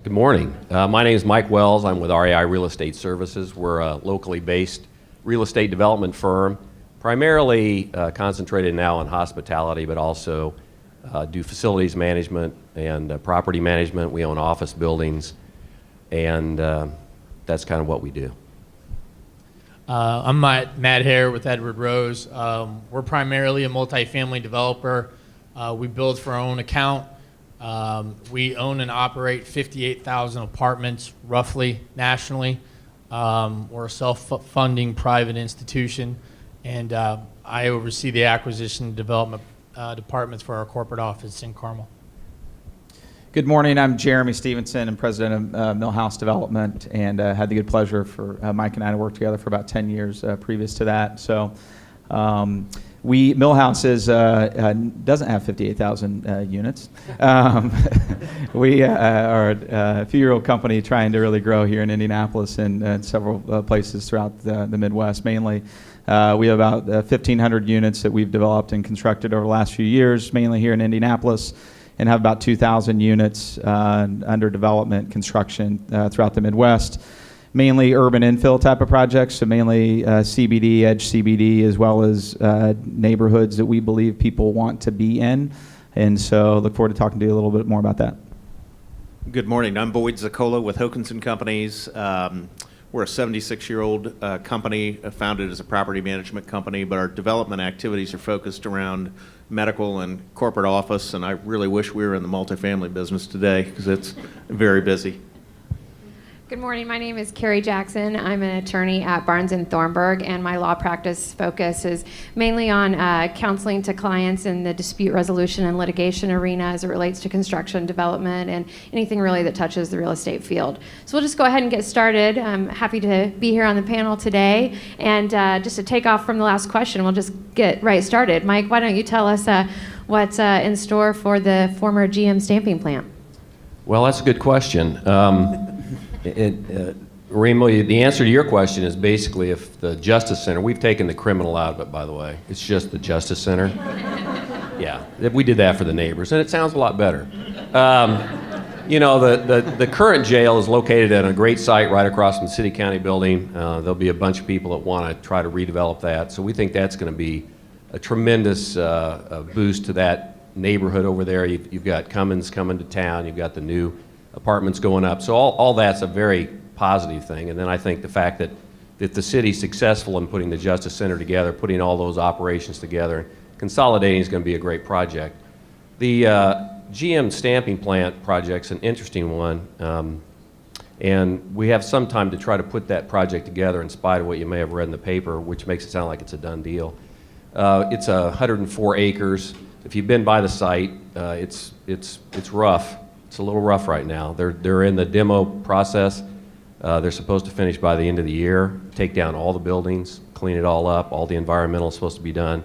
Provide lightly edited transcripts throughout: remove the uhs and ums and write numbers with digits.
Good morning. My name is Mike Wells. I'm with REI Real Estate Services. We're a locally based real estate development firm, primarily concentrated now on hospitality, but also do facilities management and property management. We own office buildings, and that's kind of what we do. I'm Matt Hare with Edward Rose. We're primarily a multifamily developer. We build for our own account. We own and operate 58,000 apartments, roughly, nationally. We're a self-funding private institution, and I oversee the acquisition and development departments for our corporate office in Carmel. Good morning. I'm Jeremy Stevenson. I'm president of Millhouse Development, and had the good pleasure for Mike and I to work together for about 10 years previous to that. So Millhouse doesn't have 58,000 units. We are a few-year-old company trying to really grow here in Indianapolis and several places throughout the Midwest, mainly. We have about 1,500 units that we've developed and constructed over the last few years, mainly here in Indianapolis, and have about 2,000 units under development construction throughout the Midwest. Mainly urban infill type of projects, so mainly CBD, edge CBD, as well as neighborhoods that we believe people want to be in. And so look forward to talking to you a little bit more about that. Good morning. I'm Boyd Zacola with Hokanson Companies. We're a 76-year-old company founded as a property management company, but our development activities are focused around medical and corporate office, and I really wish we were in the multifamily business today because it's very busy. Good morning. My name is Carrie Jackson. I'm an attorney at Barnes & Thornburg, and my law practice focus is mainly on counseling to clients in the dispute resolution and litigation arena as it relates to construction, development, and anything really that touches the real estate field. So we'll just go ahead and get started. I'm happy to be here on the panel today. And just to take off from the last question, we'll just get right started. Mike, why don't you tell us what's in store for the former GM stamping plant? Well, that's a good question. Remo, the answer to your question is basically if the Justice Center, we've taken the criminal out of it, by the way. It's just the Justice Center. Yeah, we did that for the neighbors, and it sounds a lot better. The current jail is located at a great site right across from the City County building. There'll be a bunch of people that want to try to redevelop that, so we think that's going to be a tremendous boost to that neighborhood over there. You've got Cummins coming to town, you've got the new apartments going up. So all that's a very positive thing. And then I think the fact that the city's successful in putting the Justice Center together, putting all those operations together, consolidating is going to be a great project. The GM stamping plant project's an interesting one. And we have some time to try to put that project together in spite of what you may have read in the paper, which makes it sound like it's a done deal. It's 104 acres. If you've been by the site, it's rough. It's a little rough right now. They're in the demo process. They're supposed to finish by the end of the year, take down all the buildings, clean it all up. All the environmental is supposed to be done.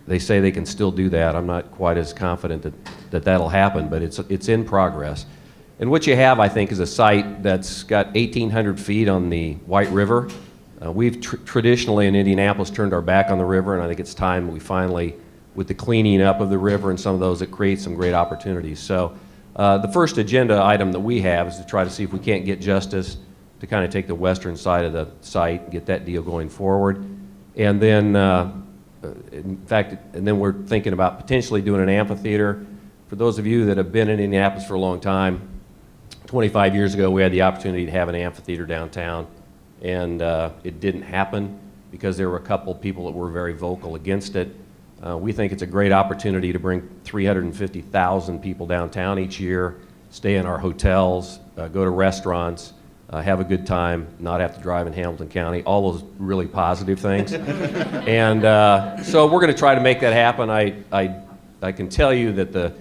They say they can still do that. I'm not quite as confident that that'll happen, but it's in progress. And what you have, I think, is a site that's got 1,800 feet on the White River. We've traditionally in Indianapolis turned our back on the river, and I think it's time we finally, with the cleaning up of the river and some of those, it creates some great opportunities. So the first agenda item that we have is to try to see if we can't get Justice to kind of take the western side of the site, get that deal going forward. And then, and then we're thinking about potentially doing an amphitheater. For those of you that have been in Indianapolis for a long time, 25 years ago we had the opportunity to have an amphitheater downtown, and it didn't happen because there were a couple people that were very vocal against it. We think it's a great opportunity to bring 350,000 people downtown each year, stay in our hotels, go to restaurants, have a good time, not have to drive in Hamilton County, all those really positive things. And so we're going to try to make that happen. I can tell you that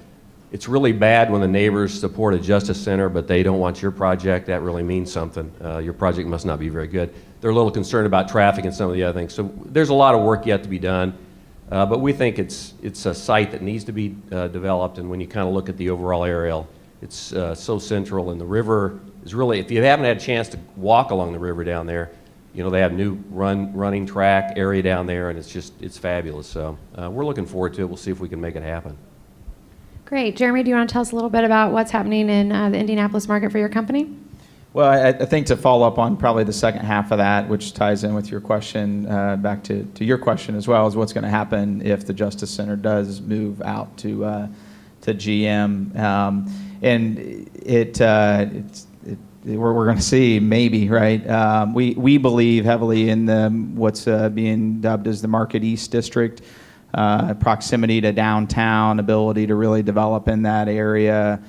it's really bad when the neighbors support a Justice Center, but they don't want your project. That really means something. Your project must not be very good. They're a little concerned about traffic and some of the other things. So there's a lot of work yet to be done. But we think it's a site that needs to be developed, and when you kind of look at the overall aerial, it's so central, and the river is really, if you haven't had a chance to walk along the river down there, they have new running track area down there, and it's fabulous. So we're looking forward to it. We'll see if we can make it happen. Great. Jeremy, do you want to tell us a little bit about what's happening in the Indianapolis market for your company? Well, I think to follow up on probably the second half of that, which ties in with your question, back to your question as well, is what's going to happen if the Justice Center does move out to GM. We're going to see maybe, right? We believe heavily in what's being dubbed as the Market East District, proximity to downtown, ability to really develop in that area,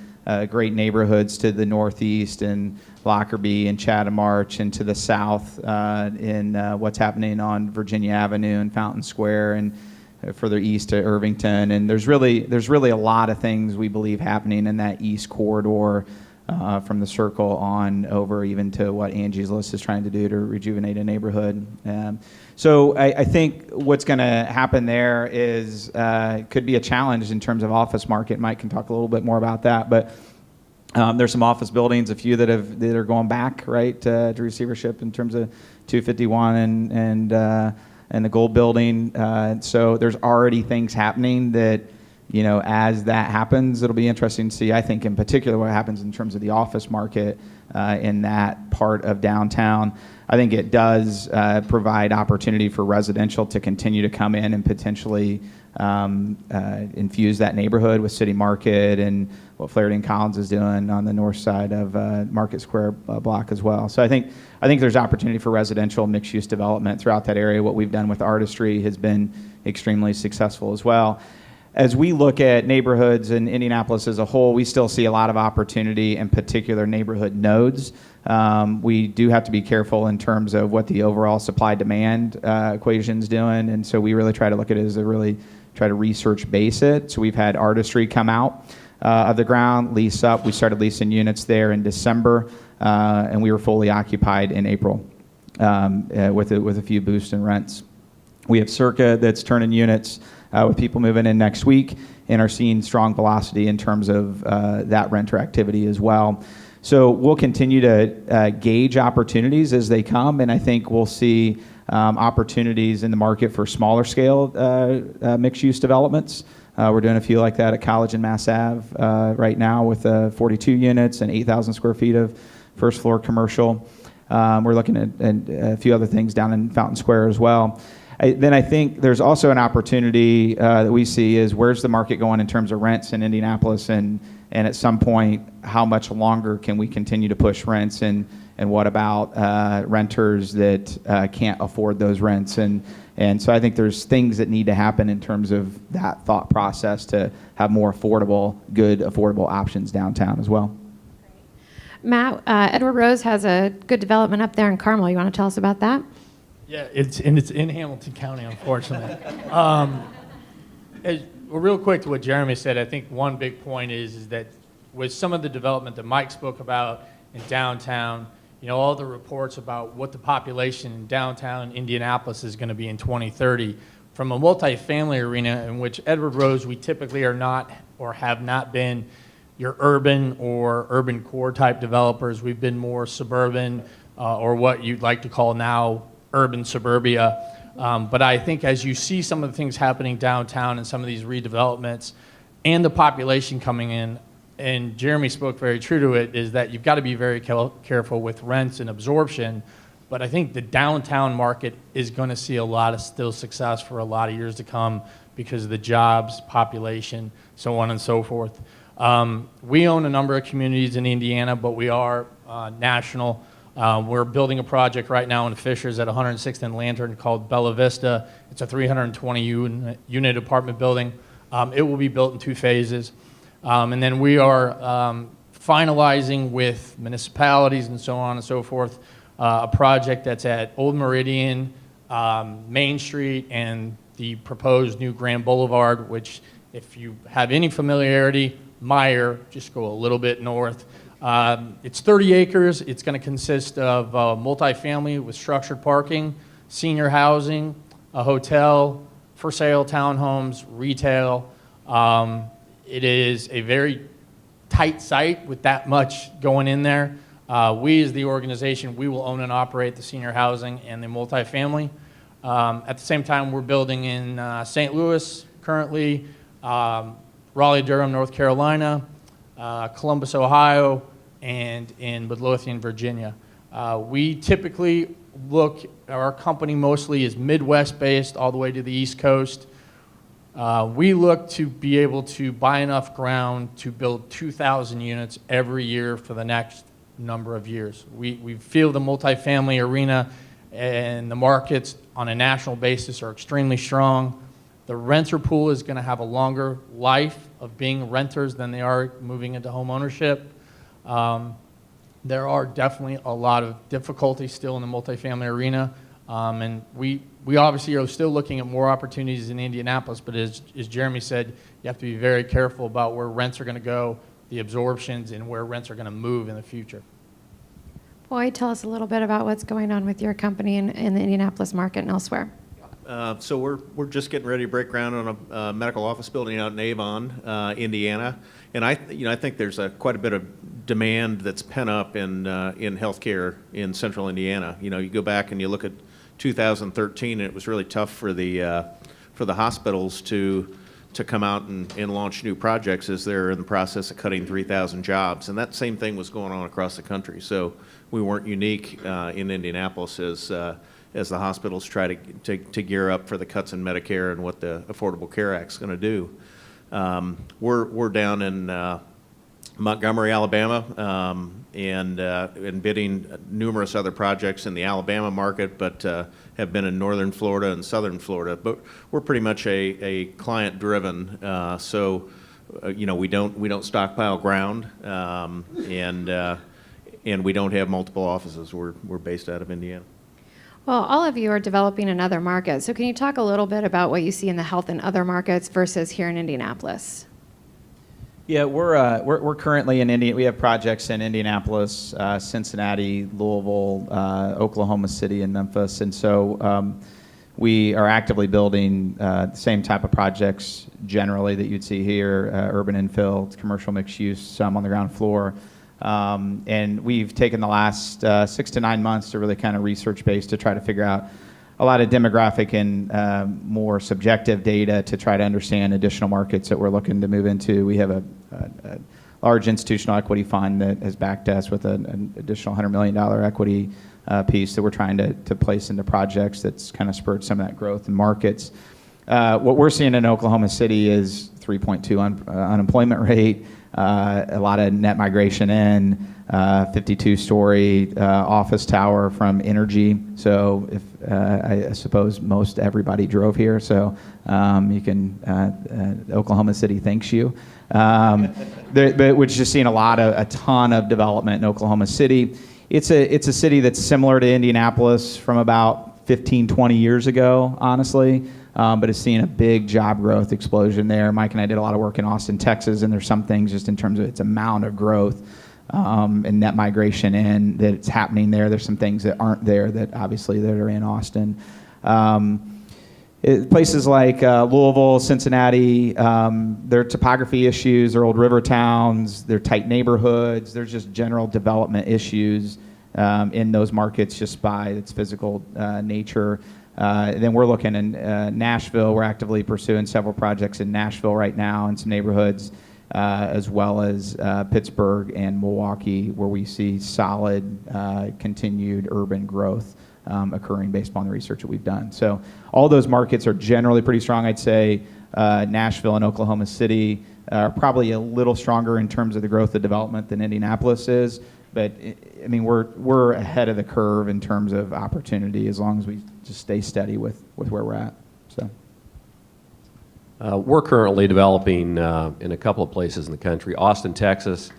great neighborhoods to the northeast and Lockerbie and Chatham Arch, and to the south in what's happening on Virginia Avenue and Fountain Square, and further east to Irvington. And there's really a lot of things we believe happening in that east corridor, from the Circle on over even to what Angie's List is trying to do to rejuvenate a neighborhood. So I think what's going to happen there is could be a challenge in terms of office market. Mike can talk a little bit more about that, but there's some office buildings, a few that are going back, right, to receivership in terms of 251 and the Gold Building. So there's already things happening that, as that happens, it'll be interesting to see, I think, in particular, what happens in terms of the office market in that part of downtown. I think it does provide opportunity for residential to continue to come in and potentially infuse that neighborhood with City Market and what Flaherty and Collins is doing on the north side of Market Square block as well. So I think there's opportunity for residential mixed-use development throughout that area. What we've done with Artistry has been extremely successful as well. As we look at neighborhoods in Indianapolis as a whole, we still see a lot of opportunity in particular neighborhood nodes. We do have to be careful in terms of what the overall supply-demand equation's doing, and so we really try to look at it as try to research base it. So we've had Artistry come out of the ground, lease up. We started leasing units there in December, and we were fully occupied in April with a few boosts in rents. We have Circa that's turning units with people moving in next week, and are seeing strong velocity in terms of that renter activity as well. So we'll continue to gauge opportunities as they come, and I think we'll see opportunities in the market for smaller scale mixed-use developments. We're doing a few like that at College and Mass Ave right now with 42 units and 8,000 square feet of first floor commercial. We're looking at a few other things down in Fountain Square as well. Then I think there's also an opportunity that we see is where's the market going in terms of rents in Indianapolis, and at some point, how much longer can we continue to push rents, and what about renters that can't afford those rents? And so I think there's things that need to happen in terms of that thought process to have more good affordable options downtown as well. Matt, Edward Rose has a good development up there in Carmel. You want to tell us about that? Yeah, it's in Hamilton County, unfortunately. Real quick to what Jeremy said, I think one big point is that with some of the development that Mike spoke about in downtown, all the reports about what the population in downtown Indianapolis is going to be in 2030, from a multifamily arena in which Edward Rose, we typically are not or have not been your urban or urban core type developers. We've been more suburban or what you'd like to call now urban suburbia. But I think as you see some of the things happening downtown and some of these redevelopments and the population coming in, and Jeremy spoke very true to it, is that you've got to be very careful with rents and absorption. But I think the downtown market is going to see a lot of still success for a lot of years to come because of the jobs, population, so on and so forth. We own a number of communities in Indiana, but we are national. We're building a project right now in Fishers at 106th and Lantern called Bella Vista. It's a 320 unit apartment building. It will be built in 2 phases. And then we are finalizing with municipalities and so on and so forth a project that's at Old Meridian, Main Street, and the proposed new Grand Boulevard, which if you have any familiarity, Meyer, just go a little bit north. It's 30 acres. It's going to consist of multifamily with structured parking, senior housing, a hotel, for sale townhomes, retail. It is a very tight site with that much going in there. We as the organization, we will own and operate the senior housing and the multifamily. At the same time, we're building in St. Louis currently. Raleigh-Durham, North Carolina, Columbus, Ohio, and in Midlothian, Virginia. We typically our company mostly is Midwest-based all the way to the East Coast. We look to be able to buy enough ground to build 2,000 units every year for the next number of years. We feel the multifamily arena and the markets on a national basis are extremely strong. The renter pool is going to have a longer life of being renters than they are moving into home ownership. There are definitely a lot of difficulties still in the multifamily arena, and we obviously are still looking at more opportunities in Indianapolis, but as Jeremy said, you have to be very careful about where rents are going to go, the absorptions, and where rents are going to move in the future. Boyd, tell us a little bit about what's going on with your company in the Indianapolis market and elsewhere. So we're just getting ready to break ground on a medical office building out in Avon, Indiana, and I think there's quite a bit of demand that's pent up in healthcare in Central Indiana. You go back and you look at 2013, and it was really tough for the hospitals to come out and launch new projects as they're in the process of cutting 3,000 jobs, and that same thing was going on across the country. So we weren't unique in Indianapolis as the hospitals try to gear up for the cuts in Medicare and what the Affordable Care Act's going to do. We're down in Montgomery, Alabama, and bidding numerous other projects in the Alabama market, but have been in northern Florida and southern Florida. But we're pretty much a client-driven, so we don't stockpile ground, and we don't have multiple offices. We're based out of Indiana. Well, all of you are developing in other markets, so can you talk a little bit about what you see in the health in other markets versus here in Indianapolis? Yeah, we're currently in India. We have projects in Indianapolis, Cincinnati, Louisville, Oklahoma City, and Memphis, and so we are actively building the same type of projects generally that you'd see here: urban infill, commercial mixed use, some on the ground floor. And we've taken the last 6 to 9 months to really kind of research base to try to figure out a lot of demographic and more subjective data to try to understand additional markets that we're looking to move into. We have a large institutional equity fund that has backed us with an additional $100 million equity piece that we're trying to place into projects that's kind of spurred some of that growth in markets. What we're seeing in Oklahoma City is 3.2 unemployment rate, a lot of net migration in, 52-story office tower from Energy. So if I suppose most everybody drove here, so you can Oklahoma City thanks you. But we're just seeing a ton of development in Oklahoma City. It's a city that's similar to Indianapolis from about 15, 20 years ago, honestly. But it's seeing a big job growth explosion there. Mike and I did a lot of work in Austin, Texas, and there's some things just in terms of its amount of growth and net migration in that's happening there. There's some things that aren't there that obviously that are in Austin. Places like Louisville, Cincinnati, their topography issues, they're old river towns, they're tight neighborhoods, there's just general development issues in those markets just by its physical nature. Then we're looking in Nashville. We're actively pursuing several projects in Nashville right now in some neighborhoods, as well as Pittsburgh and Milwaukee, where we see solid continued urban growth occurring based upon the research that we've done. So all those markets are generally pretty strong. I'd say Nashville and Oklahoma City are probably a little stronger in terms of the growth of development than Indianapolis is. But I mean, we're ahead of the curve in terms of opportunity as long as we just stay steady with where we're at. So we're currently developing in a couple of places in the country. Austin, Texas,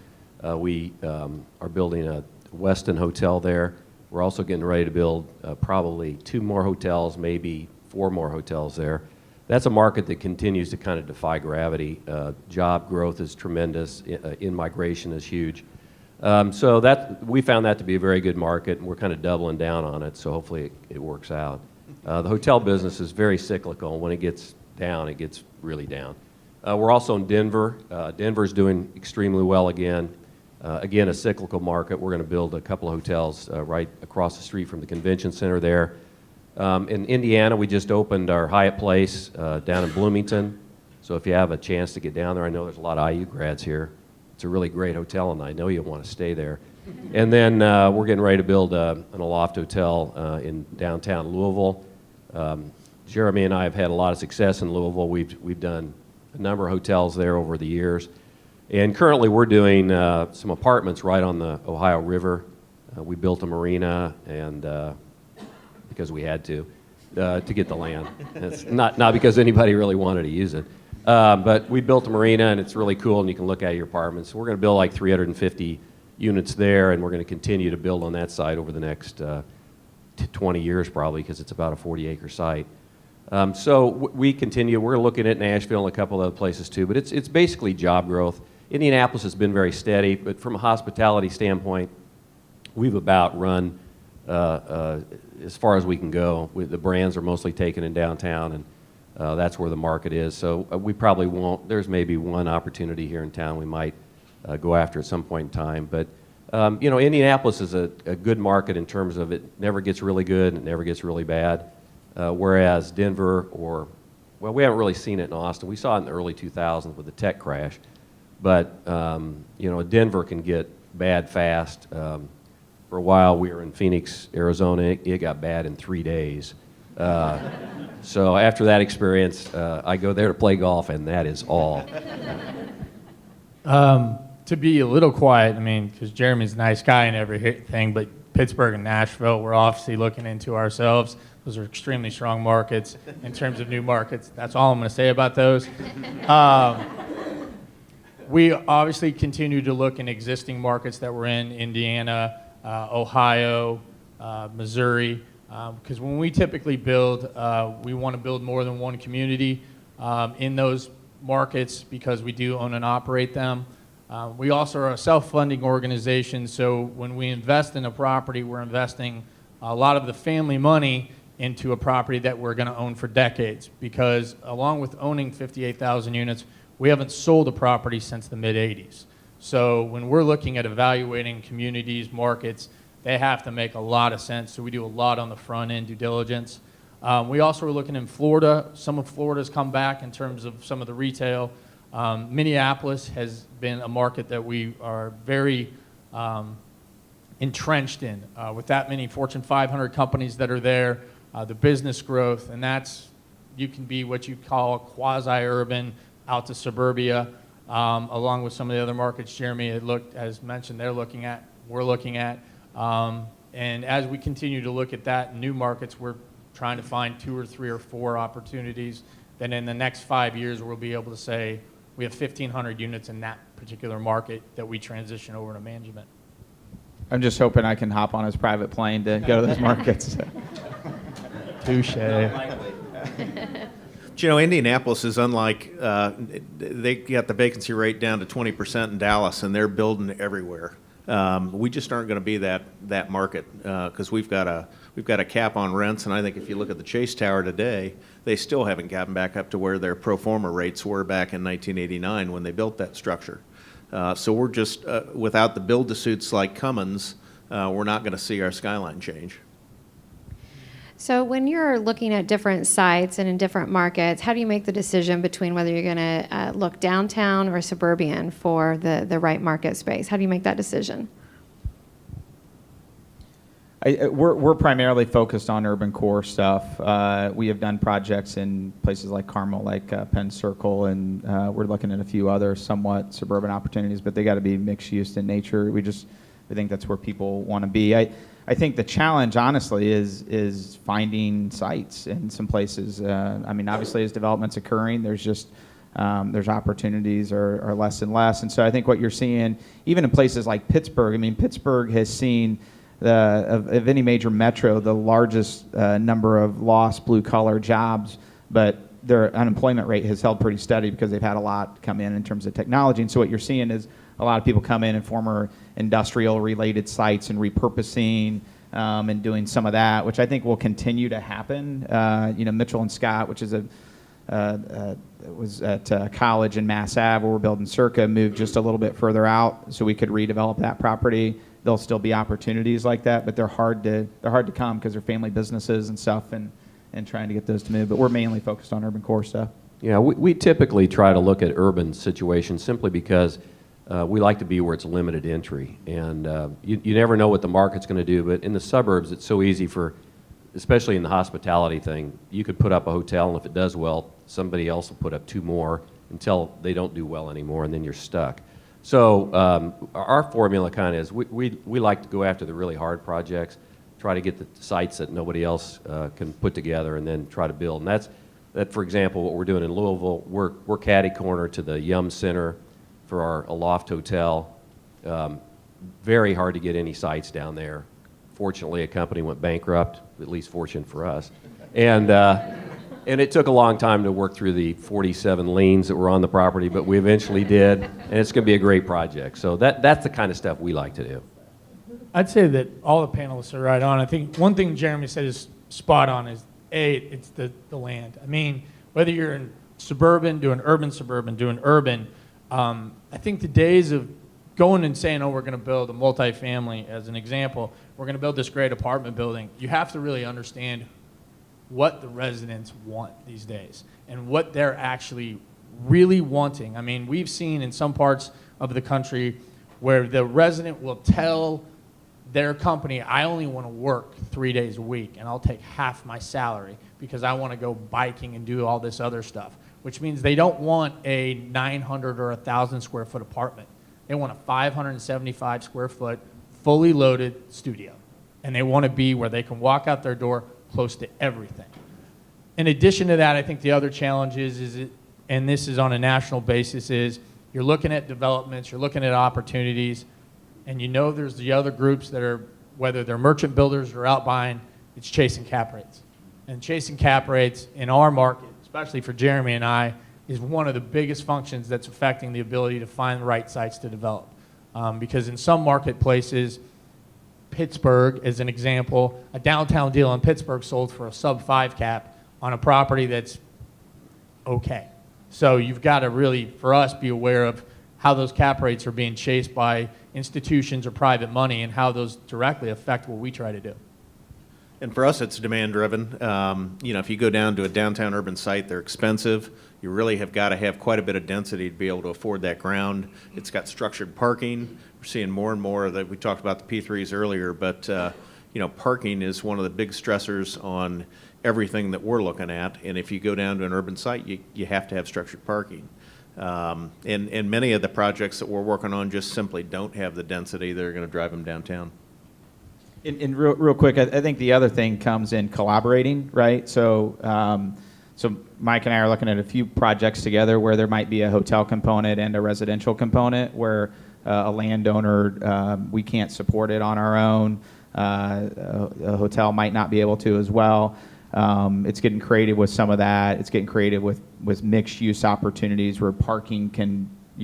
we are building a Westin hotel there. We're also getting ready to build probably 2 more hotels, maybe 4 more hotels there. That's a market that continues to kind of defy gravity. Job growth is tremendous. In-migration is huge. So we found that to be a very good market, and we're kind of doubling down on it, so hopefully it works out. The hotel business is very cyclical. When it gets down, it gets really down. We're also in Denver. Denver's doing extremely well again. Again, a cyclical market. We're going to build a couple of hotels right across the street from the convention center there. In Indiana, we just opened our Hyatt Place down in Bloomington. So if you have a chance to get down there, I know there's a lot of IU grads here. It's a really great hotel, and I know you'll want to stay there. And then we're getting ready to build an Aloft Hotel in downtown Louisville. Jeremy and I have had a lot of success in Louisville. We've done a number of hotels there over the years. And currently we're doing some apartments right on the Ohio River. We built a marina, and because we had to get the land. It's not because anybody really wanted to use it. But we built a marina, and it's really cool, and you can look at your apartments. We're going to build like 350 units there, and we're going to continue to build on that site over the next 20 years probably, because it's about a 40-acre site. So we continue. We're looking at Nashville and a couple of other places too, but it's basically job growth. Indianapolis has been very steady, but from a hospitality standpoint, we've about run as far as we can go. The brands are mostly taken in downtown, and that's where the market is. So we probably won't. There's maybe one opportunity here in town we might go after at some point in time. But you know, Indianapolis is a good market in terms of it never gets really good and it never gets really bad. Whereas Denver well, we haven't really seen it in Austin. We saw it in the early 2000s with the tech crash. But, you know, Denver can get bad fast. For a while, we were in Phoenix, Arizona. It got bad in 3 days. So after that experience, I go there to play golf, and that is all. To be a little quiet, I mean, because Jeremy's a nice guy and everything, but Pittsburgh and Nashville, we're obviously looking into ourselves. Those are extremely strong markets in terms of new markets. That's all I'm going to say about those. We obviously continue to look in existing markets that we're in, Indiana, Ohio, Missouri, because when we typically build, we want to build more than one community in those markets because we do own and operate them. We also are a self-funding organization, so when we invest in a property, we're investing a lot of the family money into a property that we're going to own for decades, because along with owning 58,000 units, we haven't sold a property since the mid-'80s. So when we're looking at evaluating communities, markets, they have to make a lot of sense, so we do a lot on the front end due diligence. We also are looking in Florida. Some of Florida's come back in terms of some of the retail. Minneapolis has been a market that we are very entrenched in, with that many Fortune 500 companies that are there, the business growth, and that's, you can be what you call quasi-urban out to suburbia, along with some of the other markets Jeremy has mentioned we're looking at. And as we continue to look at that in new markets, we're trying to find 2 or 3 or 4 opportunities. Then in the next 5 years, we'll be able to say we have 1,500 units in that particular market that we transition over to management. I'm just hoping I can hop on his private plane to go to those markets. Touche. You know, Indianapolis is unlike, they got the vacancy rate down to 20% in Dallas, and they're building everywhere. We just aren't going to be that market because we've got a cap on rents, and I think if you look at the Chase Tower today, they still haven't gotten back up to where their pro forma rates were back in 1989 when they built that structure. So we're just, without the build-to-suits like Cummins, we're not going to see our skyline change. So when you're looking at different sites and in different markets, how do you make the decision between whether you're going to look downtown or suburban for the right market space? How do you make that decision? We're primarily focused on urban core stuff. We have done projects in places like Carmel, like Penn Circle, and we're looking at a few other somewhat suburban opportunities, but they got to be mixed use in nature. We think that's where people want to be. I think the challenge, honestly, is finding sites in some places. I mean, obviously, as development's occurring, there's opportunities are less and less. And so I think what you're seeing, even in places like Pittsburgh, I mean, Pittsburgh has seen, of any major metro, the largest number of lost blue-collar jobs, but their unemployment rate has held pretty steady because they've had a lot come in terms of technology. And so what you're seeing is a lot of people come in former industrial-related sites and repurposing and doing some of that, which I think will continue to happen. Mitchell and Scott, which is was at college in Mass Ave, where we're building Circa, moved just a little bit further out so we could redevelop that property. There'll still be opportunities like that, but they're hard to come because they're family businesses and stuff, and trying to get those to move. But we're mainly focused on urban core stuff. Yeah, we typically try to look at urban situations simply because we like to be where it's limited entry. And you never know what the market's going to do, but in the suburbs, it's so easy for, especially in the hospitality thing, you could put up a hotel, and if it does well, somebody else will put up 2 more until they don't do well anymore, and then you're stuck. So our formula kind of is we like to go after the really hard projects, try to get the sites that nobody else can put together, and then try to build. And that, for example, what we're doing in Louisville, we're catty corner to the Yum Center for our Aloft Hotel. Very hard to get any sites down there. Fortunately, a company went bankrupt, at least fortune for us. And it took a long time to work through the 47 liens that were on the property, but we eventually did, and it's going to be a great project. So that's the kind of stuff we like to do. I'd say that all the panelists are right on. I think one thing Jeremy said is spot on is, it's the land. I mean, whether you're in suburban, doing urban, I think the days of going and saying, oh, we're going to build a multifamily, as an example, we're going to build this great apartment building, you have to really understand what the residents want these days and what they're actually really wanting. I mean, we've seen in some parts of the country where the resident will tell their company, I only want to work 3 days a week and I'll take half my salary because I want to go biking and do all this other stuff, which means they don't want a 900 or 1,000 square foot apartment. They want a 575 square foot, fully loaded studio. And they want to be where they can walk out their door close to everything. In addition to that, I think the other challenge is and this is on a national basis, is you're looking at developments, you're looking at opportunities, and you know there's the other groups that are, whether they're merchant builders or out buying, it's chasing cap rates. And chasing cap rates in our market, especially for Jeremy and I, is one of the biggest functions that's affecting the ability to find the right sites to develop. Because in some marketplaces, Pittsburgh, as an example, a downtown deal in Pittsburgh sold for a sub-5 cap on a property that's okay. So you've got to really, for us, be aware of how those cap rates are being chased by institutions or private money and how those directly affect what we try to do. And for us, it's demand-driven. If you go down to a downtown urban site, they're expensive. You really have got to have quite a bit of density to be able to afford that ground. It's got structured parking. We're seeing more and more that. We talked about the P3s earlier, but parking is one of the big stressors on everything that we're looking at. And if you go down to an urban site, you have to have structured parking. And many of the projects that we're working on just simply don't have the density that are going to drive them downtown. And real quick, I think the other thing comes in collaborating, right? So Mike and I are looking at a few projects together where there might be a hotel component and a residential component where a landowner, we can't support it on our own. A hotel might not be able to as well. It's getting creative with some of that. It's getting creative with mixed use opportunities where you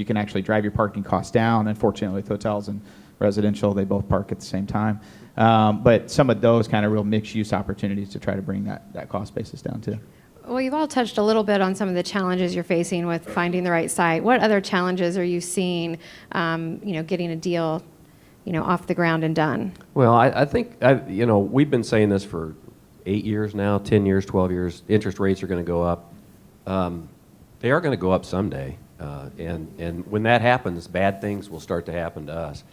can actually drive your parking costs down. Unfortunately, with hotels and residential, they both park at the same time. But some of those kind of real mixed use opportunities to try to bring that cost basis down too. Well, you've all touched a little bit on some of the challenges you're facing with finding the right site. What other challenges are you seeing, getting a deal, off the ground and done? Well, I think, we've been saying this for 8 years now, 10 years, 12 years. Interest rates are going to go up. They are going to go up someday. And when that happens, bad things will start to happen to us.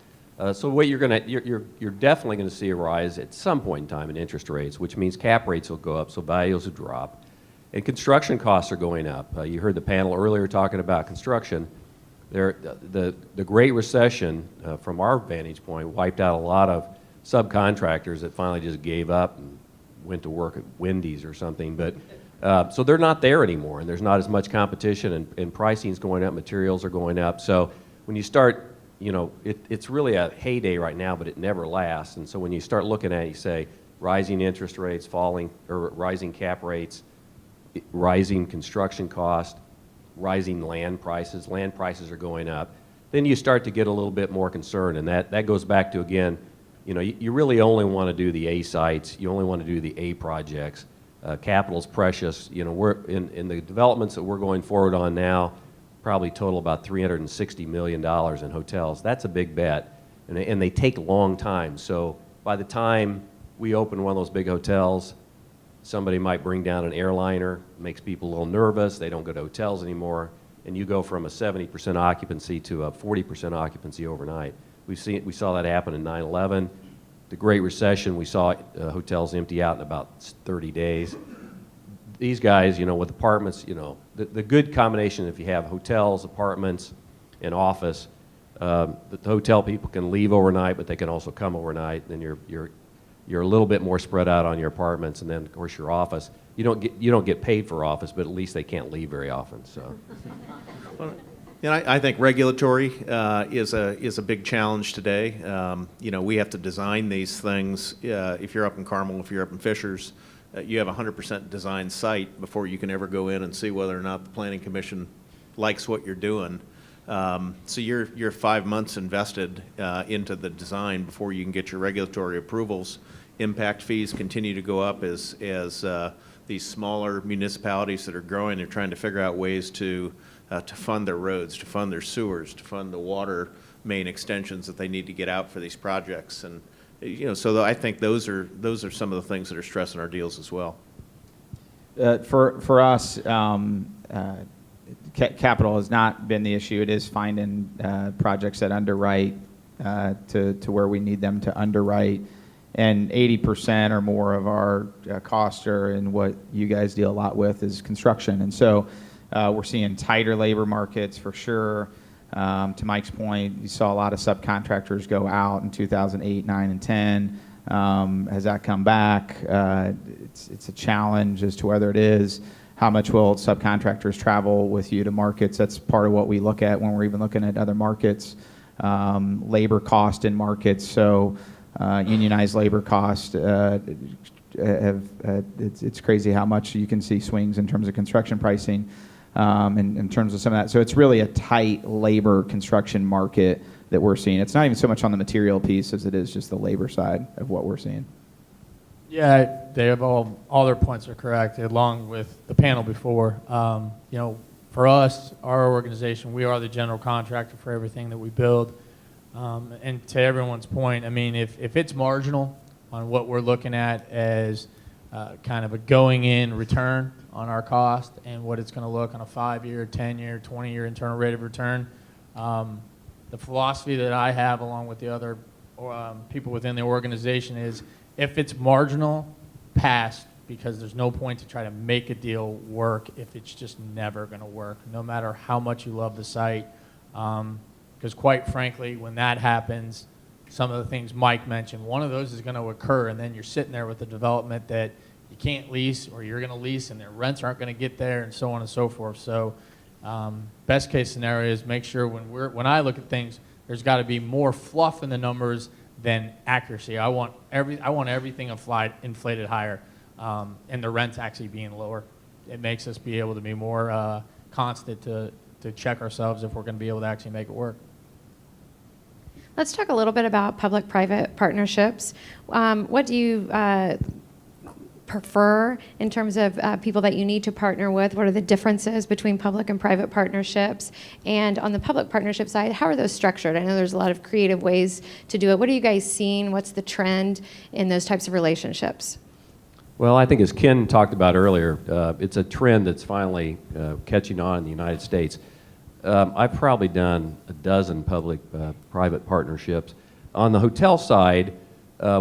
So what you're definitely going to see a rise at some point in time in interest rates, which means cap rates will go up, so values will drop. And construction costs are going up. You heard the panel earlier talking about construction. The Great Recession, from our vantage point, wiped out a lot of subcontractors that finally just gave up and went to work at Wendy's or something. But so they're not there anymore, and there's not as much competition, and pricing's going up, materials are going up. So when you start, it's really a heyday right now, but it never lasts. And so when you start looking at it, you say rising interest rates, rising cap rates, rising construction cost, rising land prices are going up, then you start to get a little bit more concerned. And that goes back to, again, you really only want to do the A sites, you only want to do the A projects. Capital's precious. We're in the developments that we're going forward on now, probably total about $360 million in hotels. That's a big bet, and they take a long time. So by the time we open one of those big hotels, somebody might bring down an airliner, makes people a little nervous, they don't go to hotels anymore, and you go from a 70% occupancy to a 40% occupancy overnight. We saw that happen in 9/11. The Great Recession, we saw hotels empty out in about 30 days. These guys, with apartments, the good combination, if you have hotels, apartments, and office, the hotel people can leave overnight, but they can also come overnight. Then you're a little bit more spread out on your apartments, and then of course your office. You don't get paid for office, but at least they can't leave very often. So. I think regulatory is a big challenge today. We have to design these things. If you're up in Carmel, if you're up in Fishers, you have a 100% design site before you can ever go in and see whether or not the Planning Commission likes what you're doing. So you're 5 months invested into the design before you can get your regulatory approvals. Impact fees continue to go up as these smaller municipalities that are growing, they're trying to figure out ways to fund their roads, to fund their sewers, to fund the water main extensions that they need to get out for these projects. And so I think those are some of the things that are stressing our deals as well. For us, capital has not been the issue. It is finding projects that underwrite to where we need them to underwrite. And 80% or more of our costs are in what you guys deal a lot with is construction. And so we're seeing tighter labor markets for sure. To Mike's point, you saw a lot of subcontractors go out in 2008, 9, and 10. Has that come back? It's a challenge as to whether it is. How much will subcontractors travel with you to markets? That's part of what we look at when we're even looking at other markets. Labor cost in markets. So unionized labor cost, it's crazy how much you can see swings in terms of construction pricing in terms of some of that. So it's really a tight labor construction market that we're seeing. It's not even so much on the material piece as it is just the labor side of what we're seeing. Yeah, they have all their points are correct, along with the panel before. For us, our organization, we are the general contractor for everything that we build. And to everyone's point, I mean, if it's marginal on what we're looking at as kind of a going-in return on our cost and what it's going to look on a 5-year, 10-year, 20-year internal rate of return, the philosophy that I have along with the other people within the organization is if it's marginal, pass, because there's no point to try to make a deal work if it's just never going to work, no matter how much you love the site. Because quite frankly, when that happens, some of the things Mike mentioned, one of those is going to occur, and then you're sitting there with a development that you can't lease, or you're going to lease, and their rents aren't going to get there, and so on and so forth. So best case scenario is make sure when I look at things, there's got to be more fluff in the numbers than accuracy. I want everything inflated higher, and the rents actually being lower. It makes us be able to be more constant to check ourselves if we're going to be able to actually make it work. Let's talk a little bit about public-private partnerships. What do you prefer in terms of people that you need to partner with? What are the differences between public and private partnerships? And on the public partnership side, how are those structured? I know there's a lot of creative ways to do it. What are you guys seeing? What's the trend in those types of relationships? Well, I think as Ken talked about earlier, it's a trend that's finally catching on in the United States. I've probably done a dozen public-private partnerships. On the hotel side,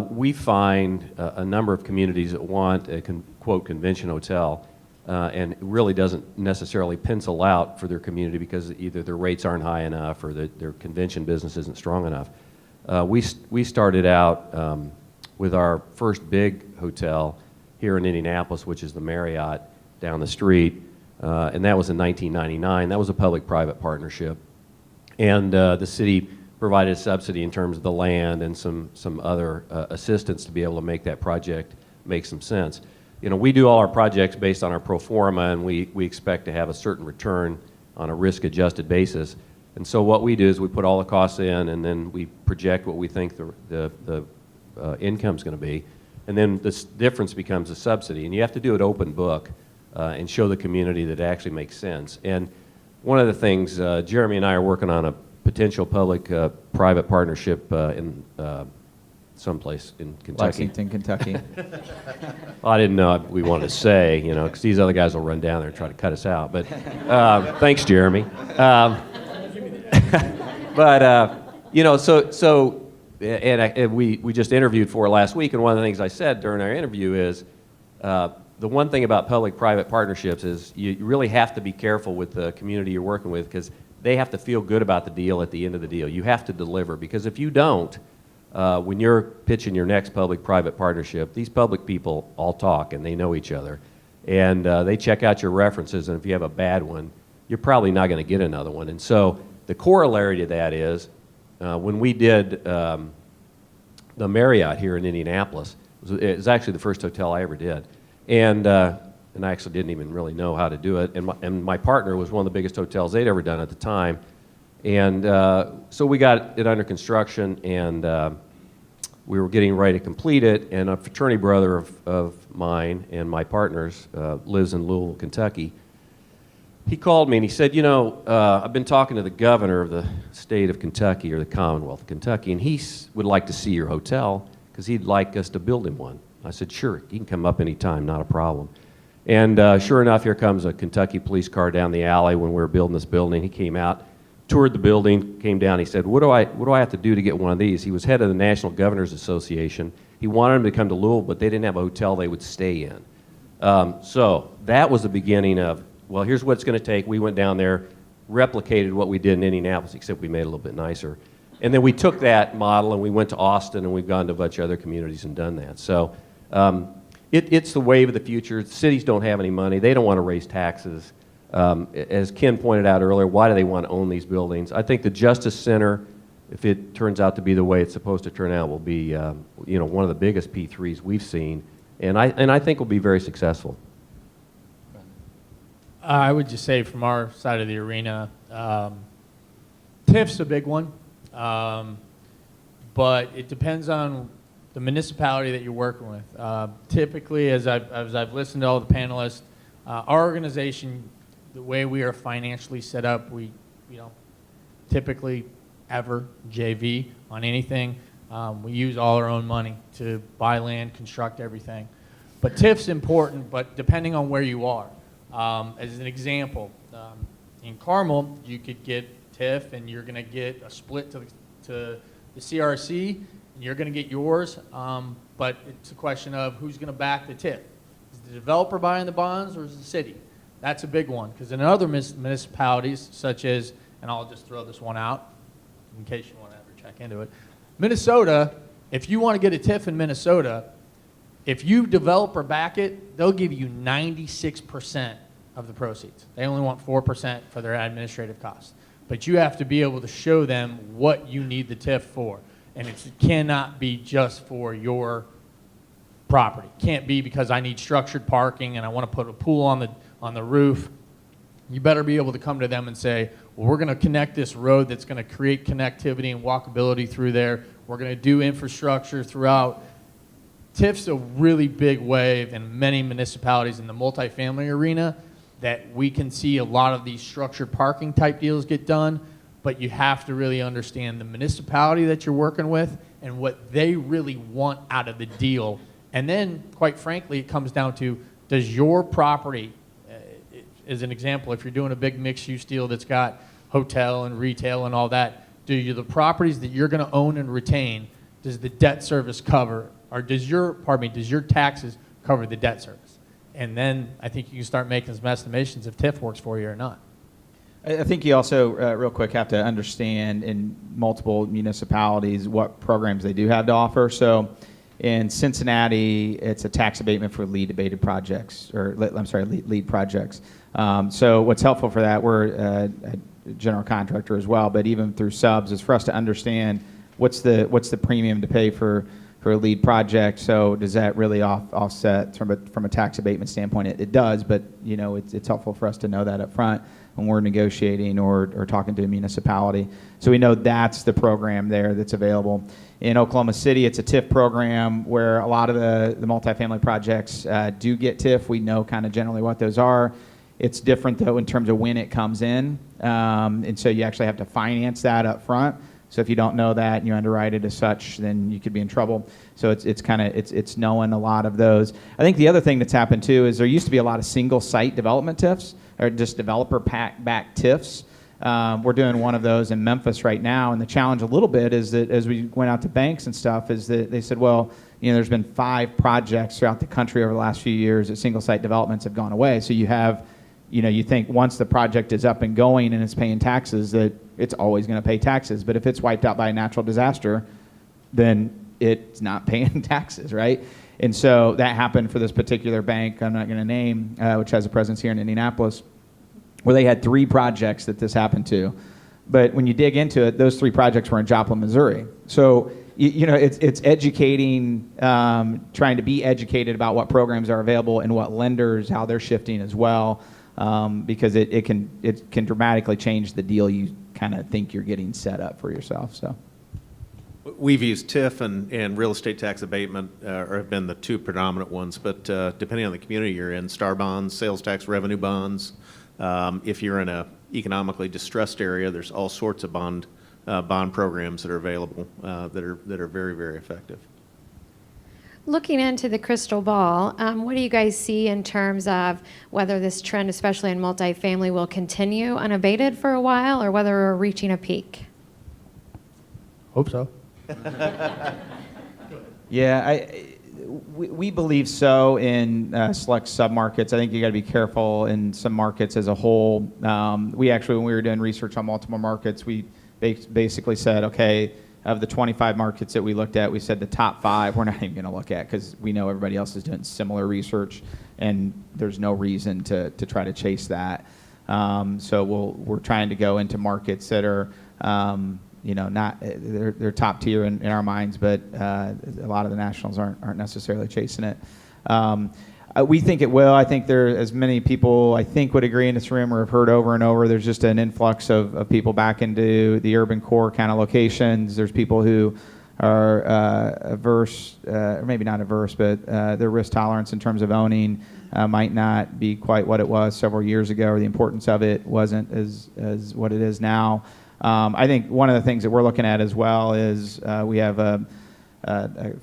we find a number of communities that want a quote convention hotel, and it really doesn't necessarily pencil out for their community because either their rates aren't high enough or their convention business isn't strong enough. We started out with our first big hotel here in Indianapolis, which is the Marriott down the street, and that was in 1999. That was a public-private partnership, and the city provided a subsidy in terms of the land and some other assistance to be able to make that project make some sense. We do all our projects based on our pro forma, and we expect to have a certain return on a risk-adjusted basis. And so what we do is we put all the costs in, and then we project what we think the income's going to be, and then the difference becomes a subsidy. And you have to do it open book and show the community that it actually makes sense. And one of the things, Jeremy and I are working on a potential public-private partnership in someplace in Kentucky. Lexington, Kentucky. Well, I didn't know we wanted to say, because these other guys will run down there and try to cut us out. But thanks, Jeremy. We just interviewed for it last week, and one of the things I said during our interview is the one thing about public-private partnerships is you really have to be careful with the community you're working with, because they have to feel good about the deal at the end of the deal. You have to deliver, because if you don't, when you're pitching your next public-private partnership, these public people all talk and they know each other, and they check out your references, and if you have a bad one, you're probably not going to get another one. And so the corollary to that is when we did the Marriott here in Indianapolis, it was actually the first hotel I ever did, and I actually didn't even really know how to do it, and my partner was one of the biggest hotels they'd ever done at the time, and so we got it under construction, and we were getting ready to complete it, and a fraternity brother of mine and my partner's lives in Louisville, Kentucky. He called me and he said, I've been talking to the governor of the state of Kentucky, or the Commonwealth of Kentucky, and he would like to see your hotel because he'd like us to build him one. I said, sure, he can come up anytime, not a problem. And sure enough, here comes a Kentucky police car down the alley when we were building this building. He came out, toured the building, came down. He said, what do I have to do to get one of these? He was head of the National Governors Association. He wanted them to come to Louisville, but they didn't have a hotel they would stay in. So that was the beginning of, well, here's what it's going to take. We went down there, replicated what we did in Indianapolis, except we made it a little bit nicer. And then we took that model and we went to Austin, and we've gone to a bunch of other communities and done that. So it's the wave of the future. Cities don't have any money. They don't want to raise taxes. As Ken pointed out earlier, why do they want to own these buildings? I think the Justice Center, if it turns out to be the way it's supposed to turn out, will be one of the biggest P3s we've seen, and I think will be very successful. I would just say from our side of the arena, TIF's a big one, but it depends on the municipality that you're working with. Typically, as I've listened to all the panelists, our organization, the way we are financially set up, we typically ever JV on anything. We use all our own money to buy land, construct everything. But TIF's important, but depending on where you are. As an example, in Carmel, you could get TIF, and you're going to get a split to the CRC, and you're going to get yours, but it's a question of who's going to back the TIF. Is the developer buying the bonds, or is it the city? That's a big one, because in other municipalities, such as, and I'll just throw this one out in case you want to ever check into it, Minnesota, if you want to get a TIF in Minnesota, if you develop or back it, they'll give you 96% of the proceeds. They only want 4% for their administrative costs. But you have to be able to show them what you need the TIF for. And it cannot be just for your property. Can't be because I need structured parking and I want to put a pool on the roof. You better be able to come to them and say, well, we're going to connect this road that's going to create connectivity and walkability through there. We're going to do infrastructure throughout. TIF's a really big wave in many municipalities in the multifamily arena that we can see a lot of these structured parking type deals get done, but you have to really understand the municipality that you're working with and what they really want out of the deal. And then, quite frankly, it comes down to, does your property, as an example, if you're doing a big mixed-use deal that's got hotel and retail and all that, do the properties that you're going to own and retain, does the debt service cover, or does your taxes cover the debt service? And then I think you can start making some estimations if TIF works for you or not. I think you also, real quick, have to understand in multiple municipalities what programs they do have to offer. So in Cincinnati, it's a tax abatement for lead abated projects, lead projects. So what's helpful for that, we're a general contractor as well, but even through subs, is for us to understand what's the premium to pay for a lead project. So does that really offset from a tax abatement standpoint? It does, but it's helpful for us to know that up front when we're negotiating or talking to a municipality. So we know that's the program there that's available. In Oklahoma City, it's a TIF program where a lot of the multifamily projects do get TIF. We know kind of generally what those are. It's different, though, in terms of when it comes in. And so you actually have to finance that up front. So if you don't know that and you underwrite it as such, then you could be in trouble. So it's knowing a lot of those. I think the other thing that's happened too is there used to be a lot of single site development TIFs, or just developer backed TIFs. We're doing one of those in Memphis right now, and the challenge a little bit is that as we went out to banks and stuff, is that they said, well, there's been 5 projects throughout the country over the last few years that single site developments have gone away. So you have, you think once the project is up and going and it's paying taxes, that it's always going to pay taxes. But if it's wiped out by a natural disaster, then it's not paying taxes, right? And so that happened for this particular bank I'm not going to name, which has a presence here in Indianapolis, where they had 3 projects that this happened to. But when you dig into it, those 3 projects were in Joplin, Missouri. So it's educating, trying to be educated about what programs are available and what lenders, how they're shifting as well, because it can dramatically change the deal you kind of think you're getting set up for yourself. So We've used TIF and real estate tax abatement or have been the 2 predominant ones, but depending on the community you're in, STAR bonds, sales tax revenue bonds. If you're in a economically distressed area, there's all sorts of bond programs that are available that are very, very effective. Looking into the crystal ball, what do you guys see in terms of whether this trend, especially in multifamily, will continue unabated for a while, or whether we're reaching a peak? Hope so. yeah, we believe so in select submarkets. I think you got to be careful in some markets as a whole. We actually, when we were doing research on multiple markets, we basically said, okay, of the 25 markets that we looked at, we said the top 5 we're not even going to look at because we know everybody else is doing similar research, and there's no reason to try to chase that. So we're trying to go into markets that are not they're top tier in our minds, but a lot of the nationals aren't necessarily chasing it. We think it will. I think as many people I think would agree in this room or have heard over and over, there's just an influx of people back into the urban core kind of locations. There's people who are averse, or maybe not averse, but their risk tolerance in terms of owning might not be quite what it was several years ago, or the importance of it wasn't as what it is now. I think one of the things that we're looking at as well is we have a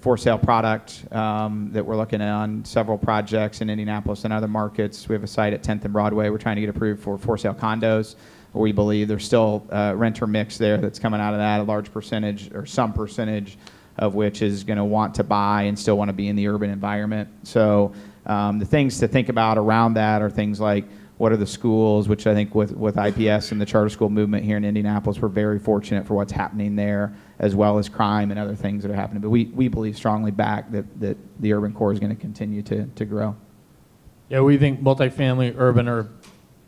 for sale product that we're looking at on several projects in Indianapolis and other markets. We have a site at 10th and Broadway. We're trying to get approved for sale condos, where we believe there's still a renter mix there that's coming out of that, a large percentage or some percentage of which is going to want to buy and still want to be in the urban environment. So the things to think about around that are things like, what are the schools, which I think with IPS and the charter school movement here in Indianapolis, we're very fortunate for what's happening there, as well as crime and other things that are happening. But we believe strongly back that the urban core is going to continue to grow. Yeah, we think multifamily, urban or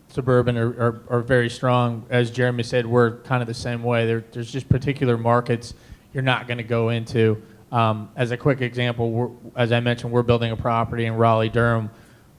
suburban are very strong. As Jeremy said, we're kind of the same way. There's just particular markets you're not going to go into. As a quick example, as I mentioned, we're building a property in Raleigh-Durham,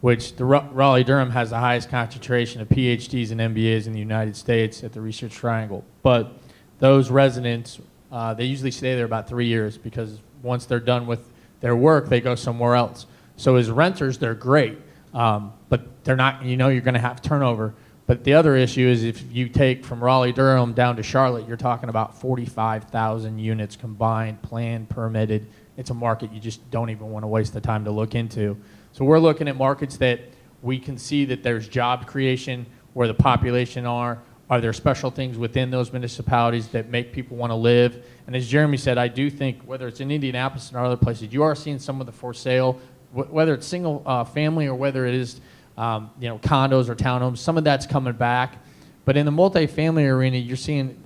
which the Raleigh-Durham has the highest concentration of PhDs and MBAs in the United States at the Research Triangle. But those residents, they usually stay there about 3 years, because once they're done with their work, they go somewhere else. So as renters, they're great, but they're not, you're going to have turnover. But the other issue is if you take from Raleigh-Durham down to Charlotte, you're talking about 45,000 units combined, planned, permitted. It's a market you just don't even want to waste the time to look into. So we're looking at markets that we can see that there's job creation, where the population are there special things within those municipalities that make people want to live. And as Jeremy said, I do think whether it's in Indianapolis or other places, you are seeing some of the for sale, whether it's single family or whether it is condos or townhomes, some of that's coming back. But in the multifamily arena, you're seeing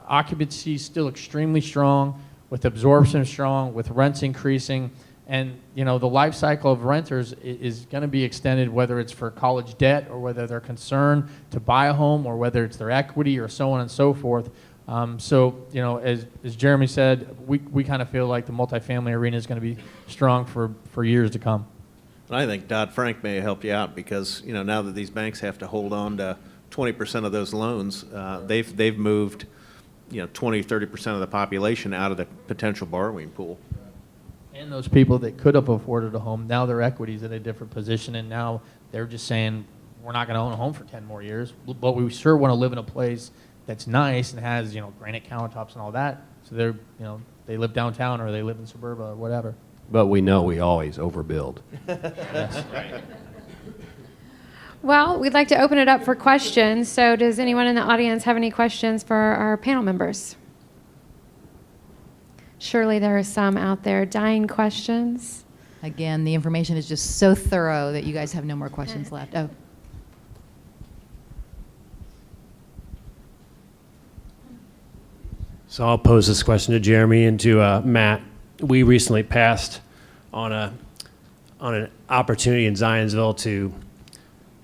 occupancy still extremely strong, with absorption strong, with rents increasing. And the life cycle of renters is going to be extended, whether it's for college debt or whether they're concerned to buy a home or whether it's their equity or so on and so forth. So as Jeremy said, we kind of feel like the multifamily arena is going to be strong for years to come. And I think Dodd-Frank may have helped you out, because now that these banks have to hold on to 20% of those loans, they've moved 20-30% of the population out of the potential borrowing pool. And those people that could have afforded a home, now their equity's in a different position, and now they're just saying, we're not going to own a home for 10 more years, but we sure want to live in a place that's nice and has, you know, granite countertops and all that. So they're, you know, they live downtown or they live in Suburba or whatever. But we know we always overbuild. Yes. Well, we'd like to open it up for questions. So does anyone in the audience have any questions for our panel members? Surely there are some out there. Dying questions. Again, the information is just so thorough that you guys have no more questions left. Oh, So I'll pose this question to Jeremy and to Matt. We recently passed on an opportunity in Zionsville to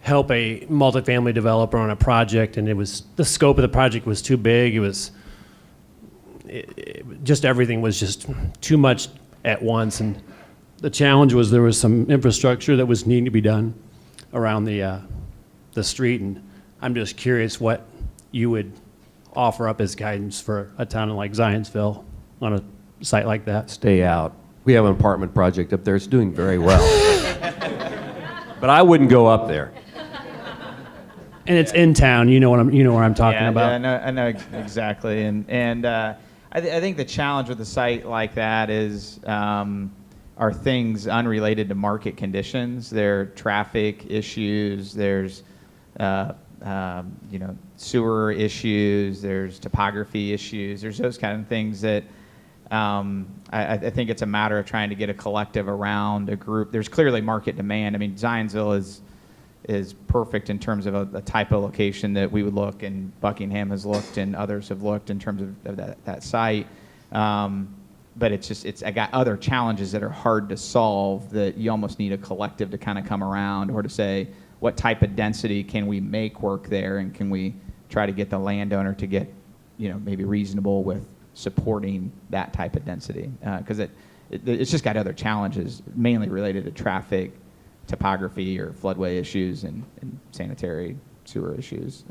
help a multifamily developer on a project, and the scope of the project was too big. Just everything was just too much at once, and the challenge was there was some infrastructure that was needing to be done around the street, and I'm just curious what you would offer up as guidance for a town like Zionsville on a site like that. Stay out. We have an apartment project up there. It's doing very well. But I wouldn't go up there. And it's in town. You know what I'm talking Yeah, about. yeah, I know exactly. And I think the challenge with a site like that is are things unrelated to market conditions. There are traffic issues. There's sewer issues. There's topography issues. There's those kind of things that I think it's a matter of trying to get a collective around a group. There's clearly market demand. I mean, Zionsville is perfect in terms of a type of location that we would look, and Buckingham has looked, and others have looked in terms of that site. But I got other challenges that are hard to solve that you almost need a collective to kind of come around, or to say what type of density can we make work there, and can we try to get the landowner to get, maybe reasonable with supporting that type of density, because it's just got other challenges mainly related to traffic, topography, or floodway issues, and sanitary sewer issues,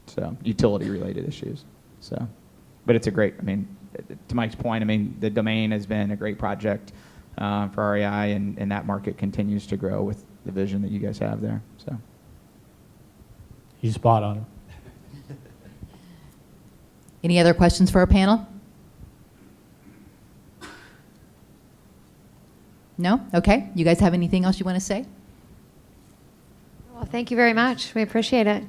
so utility related issues. So, but it's to Mike's point, the Domain has been a great project for REI, and that market continues to grow with the vision that you guys have there. So, He's spot on. any other questions for our panel? No? Okay. You guys have anything else you want to say? Well, thank you very much. We appreciate it.